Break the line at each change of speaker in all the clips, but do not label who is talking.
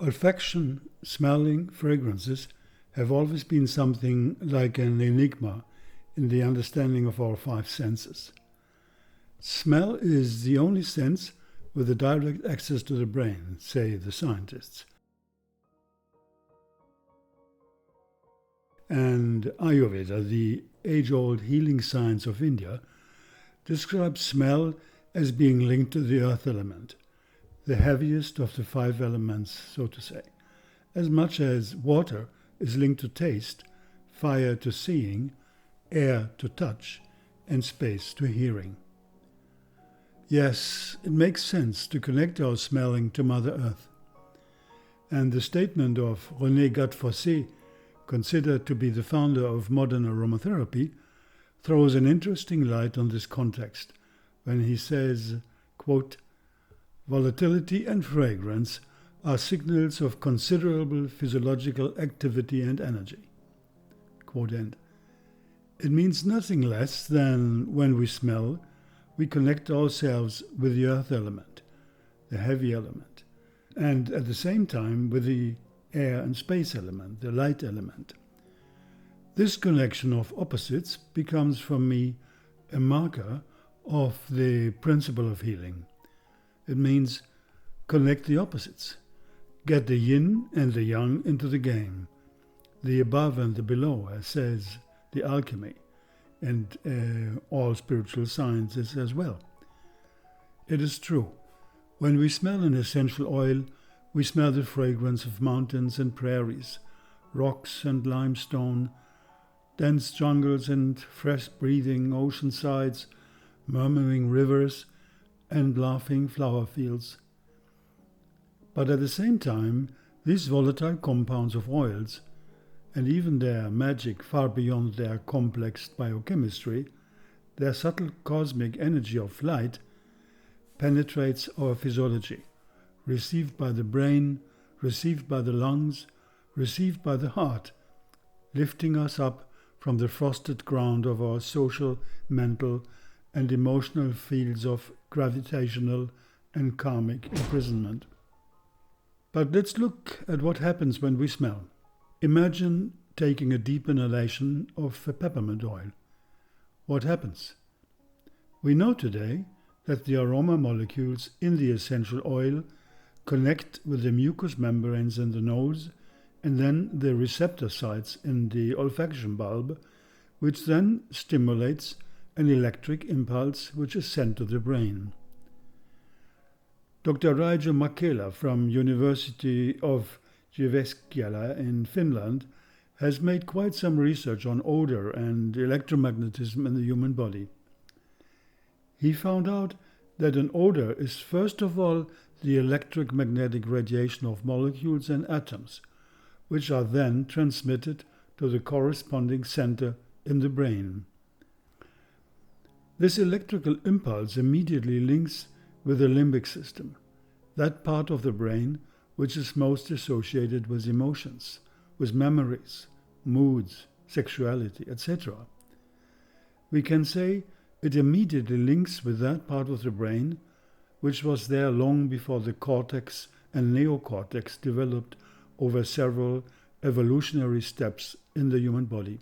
Olfaction-smelling fragrances have always been something like an enigma in the understanding of our five senses. Smell is the only sense with a direct access to the brain, say the scientists. And Ayurveda, the age-old healing science of India, describes smell as being linked to the earth element, the heaviest of the five elements, so to say, as much as water is linked to taste, fire to seeing, air to touch, and space to hearing. Yes, it makes sense to connect our smelling to Mother Earth. And the statement of René Gattefossé, considered to be the founder of modern aromatherapy, throws an interesting light on this context when he says, quote, "Volatility and fragrance are signals of considerable physiological activity and energy." Quote end. It means nothing less than when we smell, we connect ourselves with the earth element, the heavy element, and at the same time with the air and space element, the light element. This connection of opposites becomes for me a marker of the principle of healing. It means connect the opposites, get the yin and the yang into the game, the above and the below, as says the alchemy, and all spiritual sciences as well. It is true, when we smell an essential oil, we smell the fragrance of mountains and prairies, rocks and limestone, dense jungles and fresh-breathing ocean sides, murmuring rivers and laughing flower fields. But at the same time, these volatile compounds of oils, and even their magic far beyond their complex biochemistry, their subtle cosmic energy of light, penetrates our physiology, received by the brain, received by the lungs, received by the heart, lifting us up from the frosted ground of our social, mental, and emotional fields of gravitational and karmic imprisonment. But let's look at what happens when we smell. Imagine taking a deep inhalation of a peppermint oil. What happens? We know today that the aroma molecules in the essential oil connect with the mucous membranes in the nose and then the receptor sites in the olfaction bulb, which then stimulates an electric impulse which is sent to the brain. Dr. Raijo Makela from University of Jyväskylä in Finland has made quite some research on odor and electromagnetism in the human body. He found out that an odor is first of all the electric magnetic radiation of molecules and atoms, which are then transmitted to the corresponding center in the brain. This electrical impulse immediately links with the limbic system, that part of the brain which is most associated with emotions, with memories, moods, sexuality, etc. We can say it immediately links with that part of the brain which was there long before the cortex and neocortex developed over several evolutionary steps in the human body.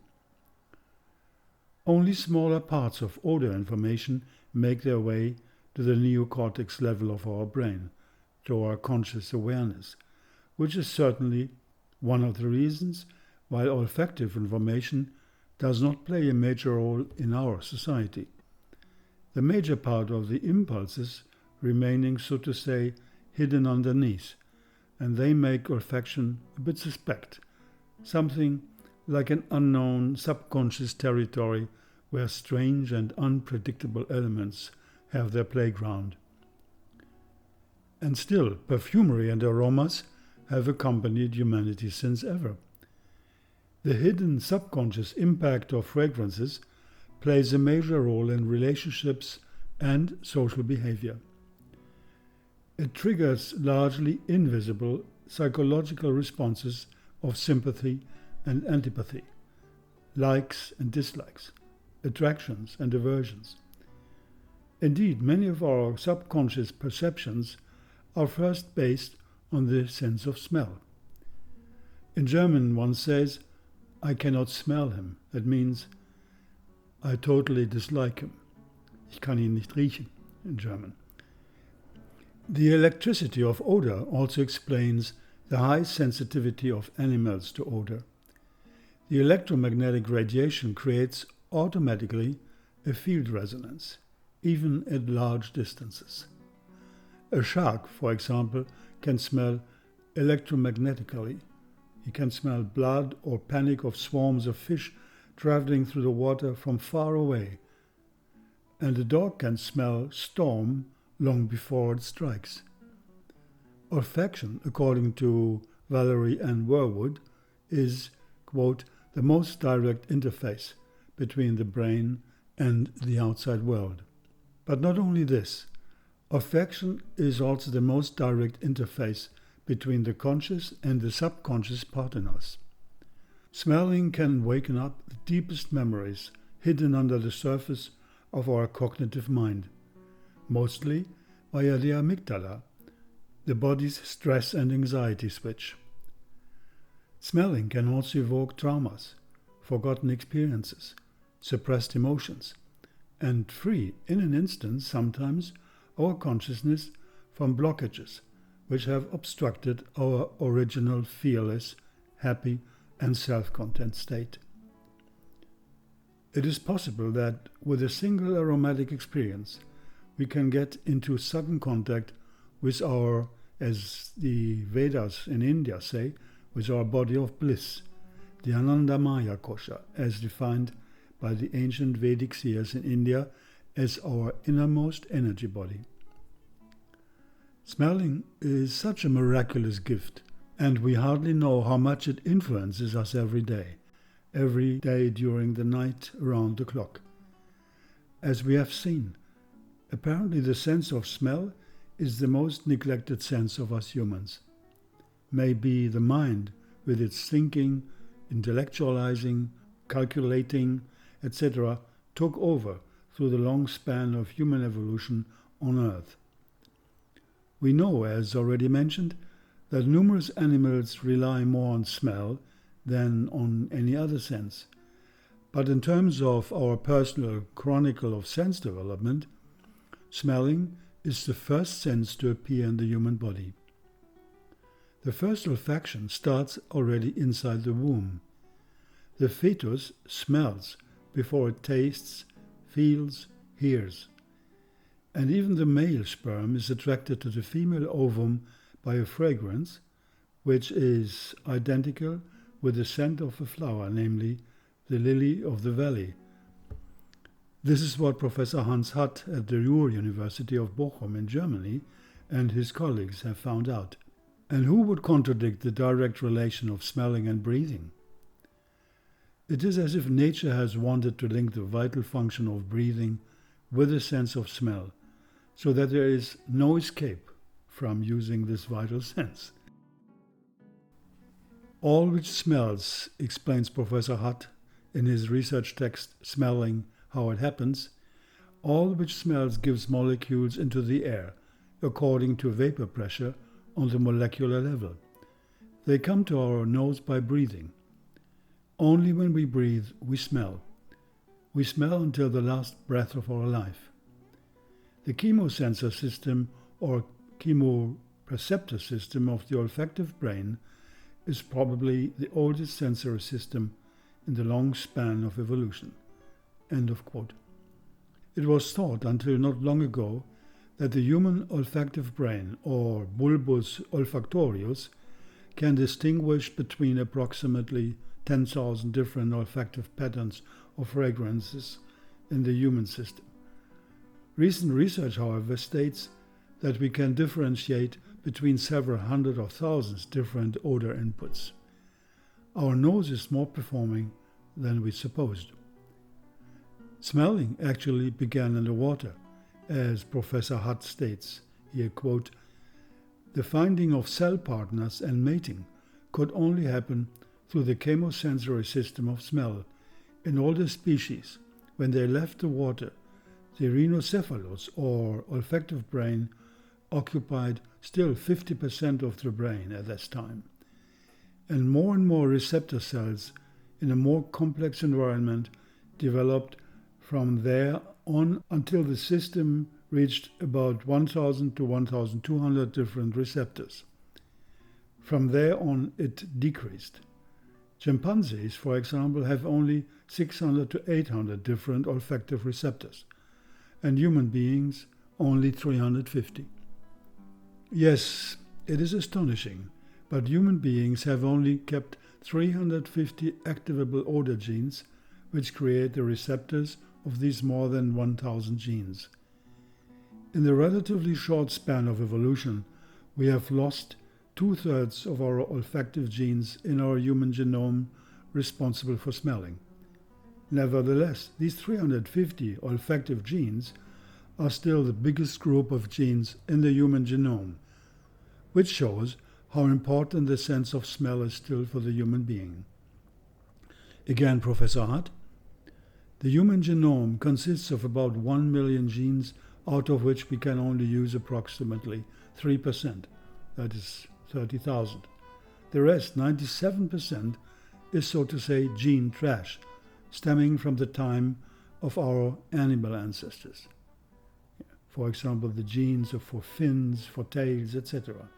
Only smaller parts of odor information make their way to the neocortex level of our brain, to our conscious awareness, which is certainly one of the reasons why olfactive information does not play a major role in our society. The major part of the impulses remaining, so to say, hidden underneath, and they make olfaction a bit suspect, something like an unknown subconscious territory where strange and unpredictable elements have their playground. And still, perfumery and aromas have accompanied humanity since ever. The hidden subconscious impact of fragrances plays a major role in relationships and social behavior. It triggers largely invisible psychological responses of sympathy and antipathy, likes and dislikes, attractions and aversions. Indeed, many of our subconscious perceptions are first based on the sense of smell. In German one says, I cannot smell him. That means, I totally dislike him. Ich kann ihn nicht riechen in German. The electricity of odor also explains the high sensitivity of animals to odor. The electromagnetic radiation creates automatically a field resonance, even at large distances. A shark, for example, can smell electromagnetically. He can smell blood or panic of swarms of fish traveling through the water from far away. And a dog can smell storm long before it strikes. Olfaction, according to Valerie Ann Werwood, is, quote, the most direct interface between the brain and the outside world. But not only this, olfaction is also the most direct interface between the conscious and the subconscious part in us. Smelling can waken up the deepest memories hidden under the surface of our cognitive mind, mostly via the amygdala, the body's stress and anxiety switch. Smelling can also evoke traumas, forgotten experiences, suppressed emotions, and free, in an instant, sometimes, our consciousness from blockages which have obstructed our original fearless, happy, and self-content state. It is possible that with a single aromatic experience, we can get into sudden contact with our, as the Vedas in India say, with our body of bliss, the Anandamaya Kosha, as defined by the ancient Vedic seers in India as our innermost energy body. Smelling is such a miraculous gift, and we hardly know how much it influences us every day during the night around the clock. As we have seen, apparently the sense of smell is the most neglected sense of us humans. Maybe the mind, with its thinking, intellectualizing, calculating, etc., took over through the long span of human evolution on Earth. We know, as already mentioned, that numerous animals rely more on smell than on any other sense. But in terms of our personal chronicle of sense development, smelling is the first sense to appear in the human body. The first olfaction starts already inside the womb. The fetus smells before it tastes, feels, hears. And even the male sperm is attracted to the female ovum by a fragrance, which is identical with the scent of a flower, namely the lily of the valley. This is what Professor Hans Hutt at the Ruhr University of Bochum in Germany and his colleagues have found out. And who would contradict the direct relation of smelling and breathing? It is as if nature has wanted to link the vital function of breathing with a sense of smell, so that there is no escape from using this vital sense. All which smells, explains Professor Hutt in his research text Smelling, How It Happens, all which smells gives molecules into the air, according to vapor pressure on the molecular level. They come to our nose by breathing. Only when we breathe, we smell. We smell until the last breath of our life. The chemosensor system or chemoreceptor system of the olfactive brain is probably the oldest sensory system in the long span of evolution. End of quote. It was thought until not long ago that the human olfactive brain, or bulbus olfactorius, can distinguish between approximately 10,000 different olfactive patterns of fragrances in the human system. Recent research, however, states that we can differentiate between several hundred or thousands different odor inputs. Our nose is more performing than we supposed. Smelling actually began in the water, as Professor Hutt states. Here, quote, "The finding of cell partners and mating could only happen through the chemosensory system of smell. In all the species, when they left the water, the rhinocephalus or olfactive brain occupied still 50% of the brain at this time. And more receptor cells in a more complex environment developed from there on until the system reached about 1,000 to 1,200 different receptors. From there on, it decreased. Chimpanzees, for example, have only 600 to 800 different olfactive receptors, and human beings only 350. Yes, it is astonishing, but human beings have only kept 350 activable odor genes, which create the receptors of these more than 1,000 genes. In the relatively short span of evolution, we have lost 2/3 of our olfactive genes in our human genome responsible for smelling. Nevertheless, these 350 olfactive genes are still the biggest group of genes in the human genome, which shows how important the sense of smell is still for the human being. Again, Professor Hart, the human genome consists of about 1 million genes, out of which we can only use approximately 3%, that is 30,000. The rest, 97%, is so to say gene trash, stemming from the time of our animal ancestors. For example, the genes for fins, for tails, etc.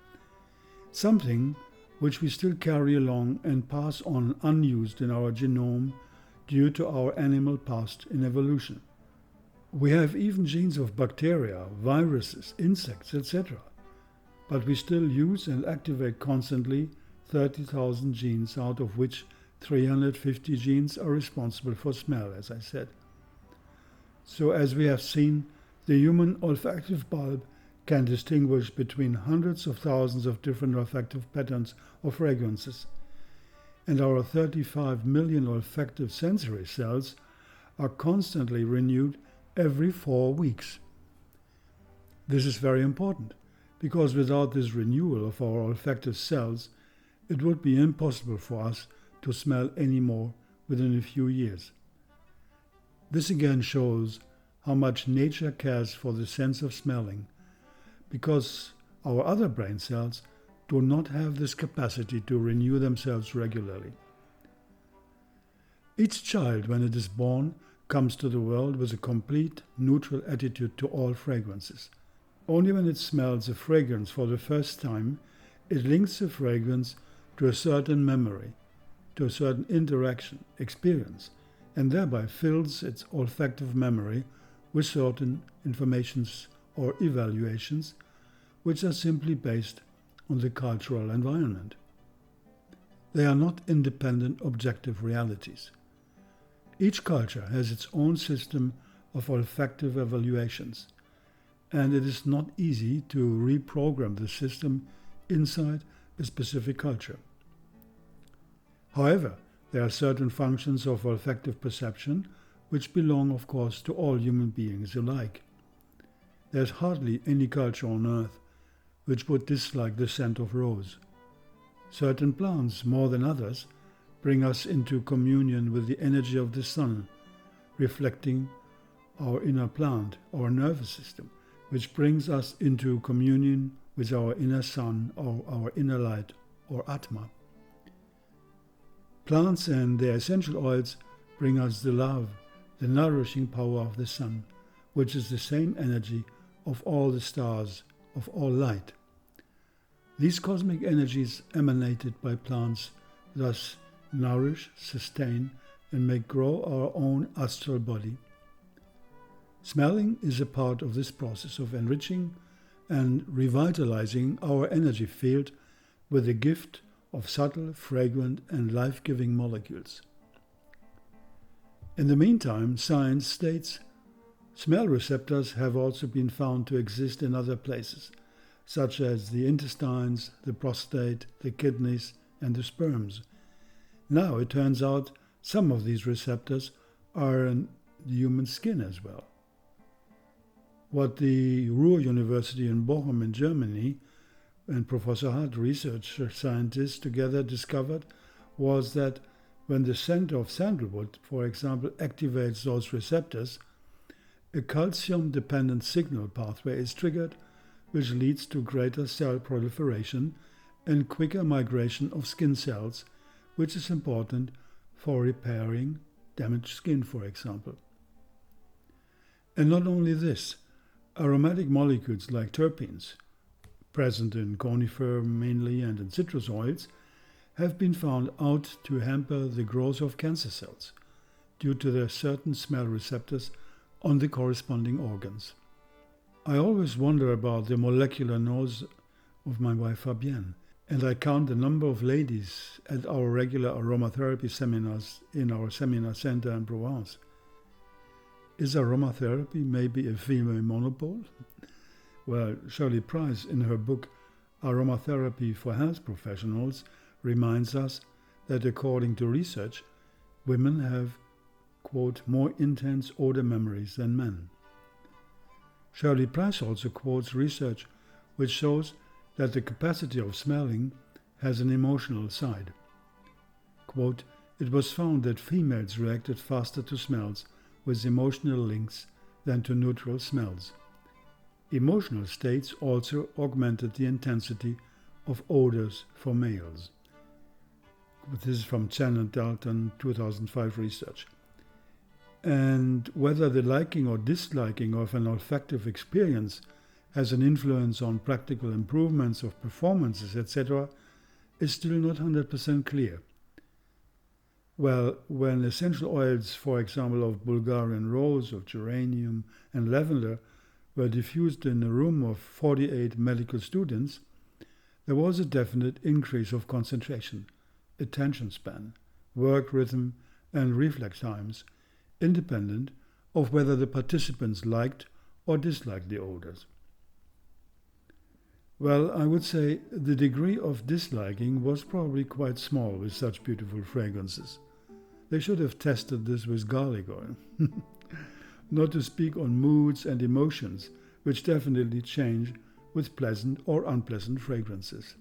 Something which we still carry along and pass on unused in our genome due to our animal past in evolution. We have even genes of bacteria, viruses, insects, etc. But we still use and activate constantly 30,000 genes, out of which 350 genes are responsible for smell, as I said. So as we have seen, the human olfactive bulb can distinguish between hundreds of thousands of different olfactive patterns or fragrances, and our 35 million olfactive sensory cells are constantly renewed every 4 weeks. This is very important, because without this renewal of our olfactive cells, it would be impossible for us to smell anymore within a few years. This again shows how much nature cares for the sense of smelling, because our other brain cells do not have this capacity to renew themselves regularly. Each child, when it is born, comes to the world with a complete neutral attitude to all fragrances. Only when it smells a fragrance for the first time, it links the fragrance to a certain memory, to a certain interaction, experience, and thereby fills its olfactive memory with certain informations or evaluations which are simply based on the cultural environment. They are not independent objective realities. Each culture has its own system of olfactive evaluations, and it is not easy to reprogram the system inside a specific culture. However, there are certain functions of olfactive perception which belong, of course, to all human beings alike. There is hardly any culture on earth which would dislike the scent of rose. Certain plants, more than others, bring us into communion with the energy of the sun, reflecting our inner plant, our nervous system, which brings us into communion with our inner sun or our inner light or Atma. Plants and their essential oils bring us the love, the nourishing power of the sun, which is the same energy of all the stars, of all light. These cosmic energies emanated by plants thus nourish, sustain, and make grow our own astral body. Smelling is a part of this process of enriching and revitalizing our energy field with the gift of subtle, fragrant, and life-giving molecules. In the meantime, science states smell receptors have also been found to exist in other places, such as the intestines, the prostate, the kidneys, and the sperms. Now it turns out some of these receptors are in the human skin as well. What the Ruhr University in Bochum in Germany and Professor Hart research scientists together discovered was that when the scent of sandalwood, for example, activates those receptors, a calcium-dependent signal pathway is triggered, which leads to greater cell proliferation and quicker migration of skin cells, which is important for repairing damaged skin, for example. And not only this, aromatic molecules like terpenes, present in conifer mainly and in citrus oils, have been found out to hamper the growth of cancer cells due to their certain smell receptors on the corresponding organs. I always wonder about the molecular nose of my wife Fabienne, and I count the number of ladies at our regular aromatherapy seminars in our seminar center in Provence. Is aromatherapy maybe a female monopole? Well, Shirley Price, in her book Aromatherapy for Health Professionals, reminds us that according to research, women have, quote, more intense odor memories than men. Shirley Price also quotes research which shows that the capacity of smelling has an emotional side. Quote, it was found that females reacted faster to smells with emotional links than to neutral smells. Emotional states also augmented the intensity of odors for males. This is from Chen and Dalton 2005 research. And whether the liking or disliking of an olfactive experience has an influence on practical improvements of performances, etc., is still not 100% clear. Well, when essential oils, for example, of Bulgarian rose, of geranium and lavender, were diffused in a room of 48 medical students, there was a definite increase of concentration, attention span, work rhythm, and reflex times, independent of whether the participants liked or disliked the odors. Well, I would say the degree of disliking was probably quite small with such beautiful fragrances. They should have tested this with garlic oil. Not to speak on moods and emotions, which definitely change with pleasant or unpleasant fragrances.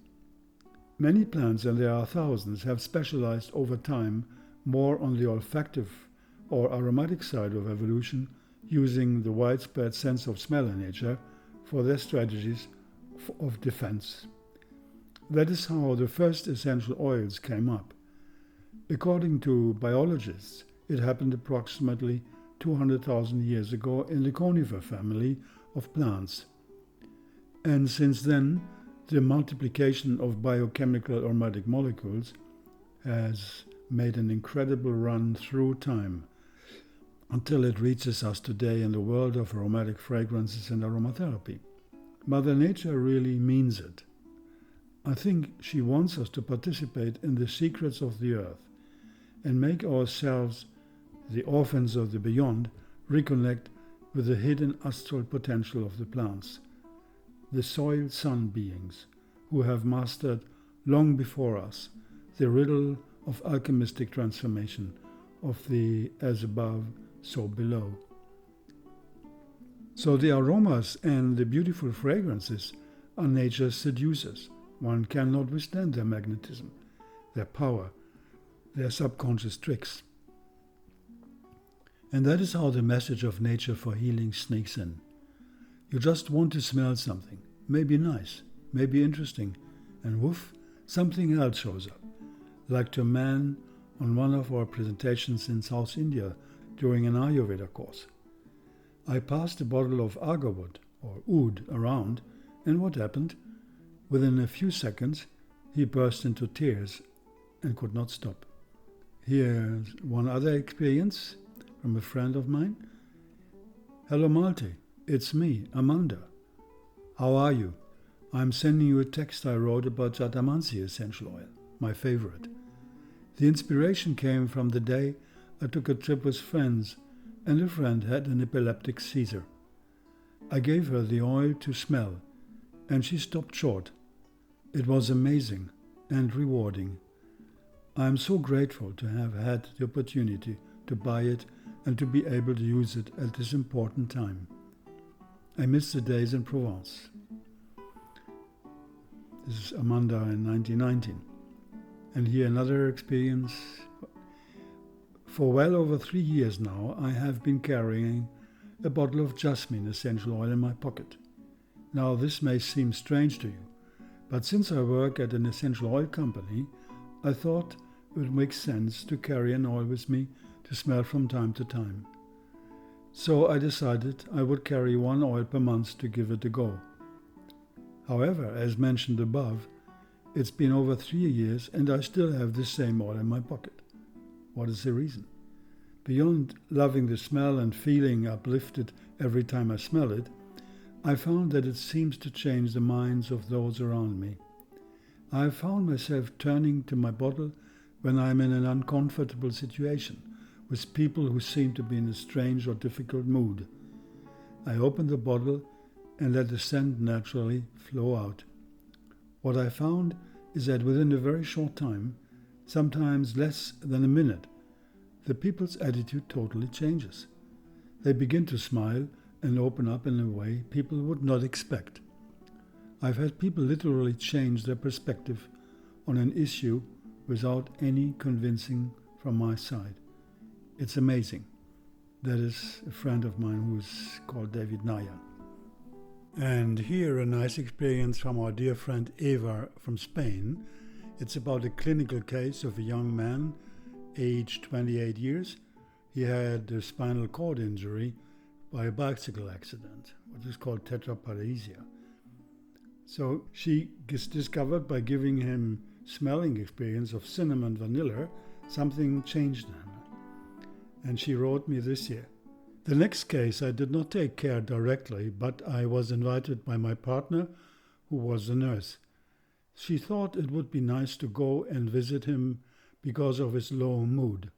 Many plants, and there are thousands, have specialized over time more on the olfactive or aromatic side of evolution, using the widespread sense of smell in nature for their strategies of defense. That is how the first essential oils came up. According to biologists, it happened approximately 200,000 years ago in the conifer family of plants. And since then, the multiplication of biochemical aromatic molecules has made an incredible run through time until it reaches us today in the world of aromatic fragrances and aromatherapy. Mother Nature really means it. I think she wants us to participate in the secrets of the earth and make ourselves, the orphans of the beyond, reconnect with the hidden astral potential of the plants, the soil sun beings who have mastered long before us the riddle of alchemistic transformation of the as above, so below. So the aromas and the beautiful fragrances are nature's seducers. One cannot withstand their magnetism, their power, their subconscious tricks. And that is how the message of nature for healing sneaks in. You just want to smell something, maybe nice, maybe interesting, and woof, something else shows up. Like to a man on one of our presentations in South India during an Ayurveda course. I passed a bottle of agarwood or oud around, and what happened? Within a few seconds, he burst into tears and could not stop. Here's one other experience from a friend of mine. Hello Malte, it's me, Amanda. How are you? I'm sending you a text I wrote about Jatamansi essential oil, my favorite. The inspiration came from the day I took a trip with friends and a friend had an epileptic seizure. I gave her the oil to smell, and she stopped short. It was amazing and rewarding. I am so grateful to have had the opportunity to buy it and to be able to use it at this important time. I miss the days in Provence. This is Amanda in 1919. And here another experience. For well over 3 years now, I have been carrying a bottle of jasmine essential oil in my pocket. Now this may seem strange to you, but since I work at an essential oil company, I thought it would make sense to carry an oil with me to smell from time to time. So I decided I would carry one oil per month to give it a go. However, as mentioned above, it's been over 3 years and I still have the same oil in my pocket. What is the reason? Beyond loving the smell and feeling uplifted every time I smell it, I found that it seems to change the minds of those around me. I have found myself turning to my bottle when I am in an uncomfortable situation with people who seem to be in a strange or difficult mood. I open the bottle and let the scent naturally flow out. What I found is that within a very short time, sometimes less than a minute, the people's attitude totally changes. They begin to smile and open up in a way people would not expect. I've had people literally change their perspective on an issue without any convincing from my side. It's amazing. That is a friend of mine who is called David Naya. And here a nice experience from our dear friend Eva from Spain. It's about a clinical case of a young man, aged 28 years. He had a spinal cord injury by a bicycle accident, what is called tetraparesia. So she gets discovered by giving him smelling experience of cinnamon vanilla, something changed in him. And she wrote me this year. The next case I did not take care directly, but I was invited by my partner, who was a nurse. She thought it would be nice to go and visit him because of his low mood.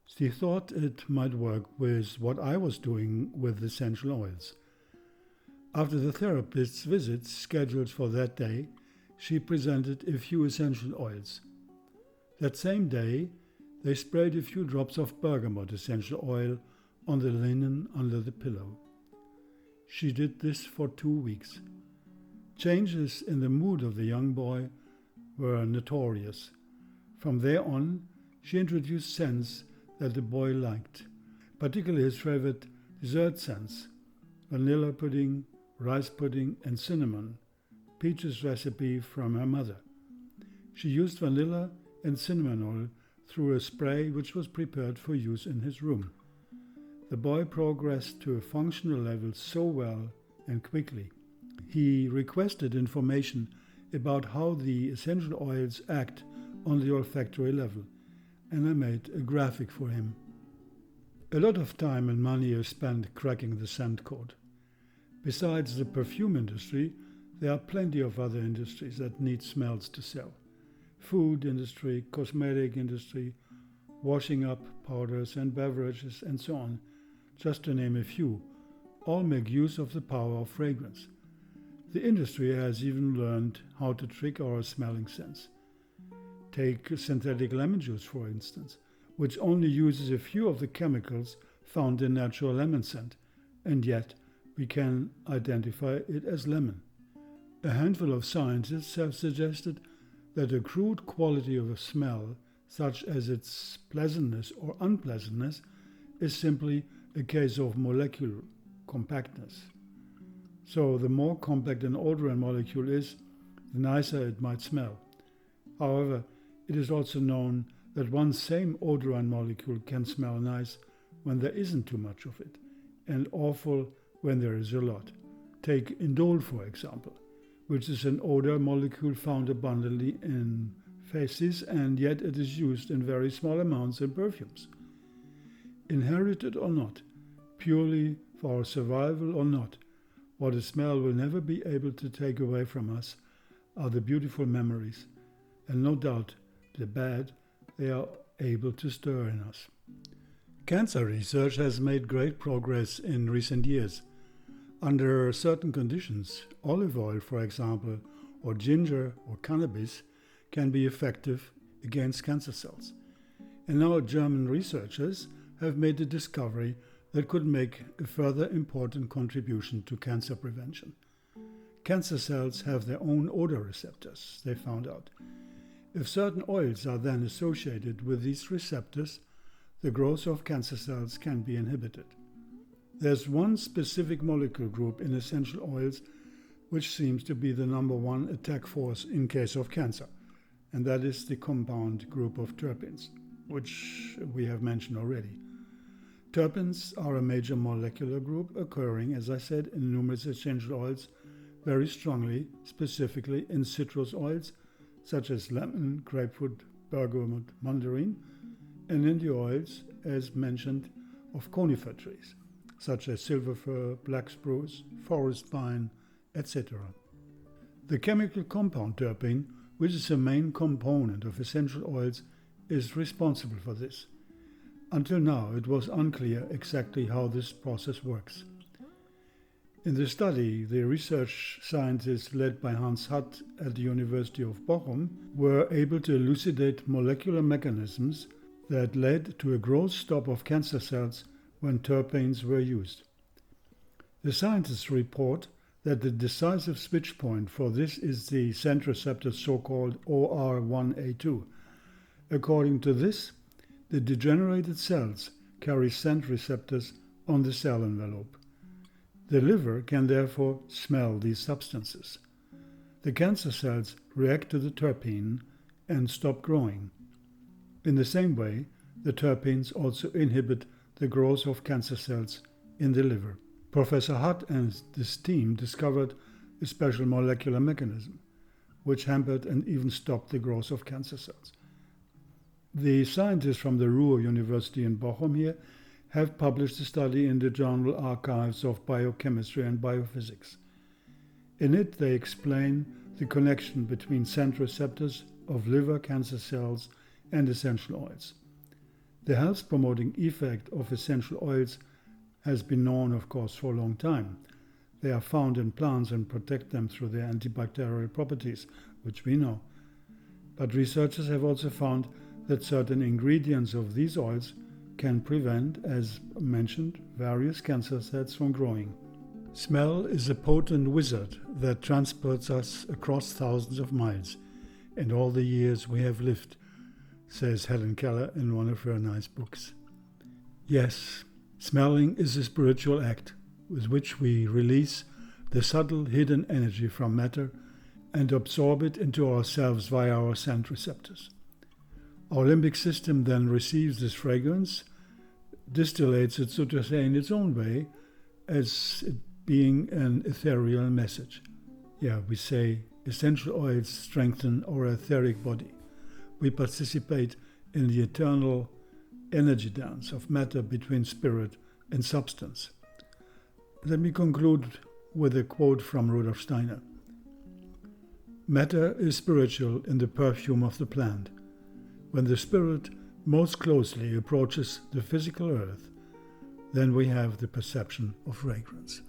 She thought it might work with what I was doing with essential oils. After the therapist's visits scheduled for that day, she presented a few essential oils. That same day, they sprayed a few drops of bergamot essential oil on the linen under the pillow. She did this for 2 weeks. Changes in the mood of the young boy were notorious. From there on, she introduced scents that the boy liked, particularly his favorite dessert scents: vanilla pudding, rice pudding, and cinnamon, Peach's recipe from her mother. She used vanilla and cinnamon oil through a spray which was prepared for use in his room. The boy progressed to a functional level so well and quickly. He requested information about how the essential oils act on the olfactory level, and I made a graphic for him. A lot of time and money is spent cracking the scent code. Besides the perfume industry, there are plenty of other industries that need smells to sell. Food industry, cosmetic industry, washing up powders and beverages, and so on, just to name a few, all make use of the power of fragrance. The industry has even learned how to trick our smelling sense. Take synthetic lemon juice, for instance, which only uses a few of the chemicals found in natural lemon scent, and yet we can identify it as lemon. A handful of scientists have suggested that the crude quality of a smell, such as its pleasantness or unpleasantness, is simply a case of molecular compactness. So the more compact an odorant molecule is, the nicer it might smell. However, it is also known that one same odorant molecule can smell nice when there isn't too much of it, and awful when there is a lot. Take indole, for example, which is an odor molecule found abundantly in feces, and yet it is used in very small amounts in perfumes. Inherited or not, purely for our survival or not, what a smell will never be able to take away from us are the beautiful memories, and no doubt the bad they are able to stir in us. Cancer research has made great progress in recent years. Under certain conditions, olive oil, for example, or ginger or cannabis can be effective against cancer cells. And now German researchers have made a discovery that could make a further important contribution to cancer prevention. Cancer cells have their own odor receptors, they found out. If certain oils are then associated with these receptors, the growth of cancer cells can be inhibited. There's one specific molecule group in essential oils which seems to be the number one attack force in case of cancer, and that is the compound group of terpenes, which we have mentioned already. Terpenes are a major molecular group occurring, as I said, in numerous essential oils, very strongly, specifically in citrus oils, such as lemon, grapefruit, bergamot, mandarin, and in the oils, as mentioned, of conifer trees, such as silver fir, black spruce, forest pine, etc. The chemical compound terpene, which is a main component of essential oils, is responsible for this. Until now, it was unclear exactly how this process works. In the study, the research scientists led by Hans Hutt at the University of Bochum were able to elucidate molecular mechanisms that led to a growth stop of cancer cells when terpenes were used. The scientists report that the decisive switch point for this is the scent receptor so-called OR1A2. According to this, the degenerated cells carry scent receptors on the cell envelope. The liver can therefore smell these substances. The cancer cells react to the terpene and stop growing. In the same way, the terpenes also inhibit the growth of cancer cells in the liver. Professor Hutt and his team discovered a special molecular mechanism which hampered and even stopped the growth of cancer cells. The scientists from the Ruhr University in Bochum here have published a study in the journal Archives of Biochemistry and Biophysics. In it, they explain the connection between scent receptors of liver cancer cells and essential oils. The health-promoting effect of essential oils has been known, of course, for a long time. They are found in plants and protect them through their antibacterial properties, which we know. But researchers have also found that certain ingredients of these oils can prevent, as mentioned, various cancer cells from growing. Smell is a potent wizard that transports us across thousands of miles in all the years we have lived, says Helen Keller in one of her nice books. Yes, smelling is a spiritual act with which we release the subtle hidden energy from matter and absorb it into ourselves via our scent receptors. Our limbic system then receives this fragrance, distillates it, so to say, in its own way, as it being an ethereal message. We say essential oils strengthen our etheric body. We participate in the eternal energy dance of matter between spirit and substance. Let me conclude with a quote from Rudolf Steiner. Matter is spiritual in the perfume of the plant. When the spirit most closely approaches the physical earth, then we have the perception of fragrance.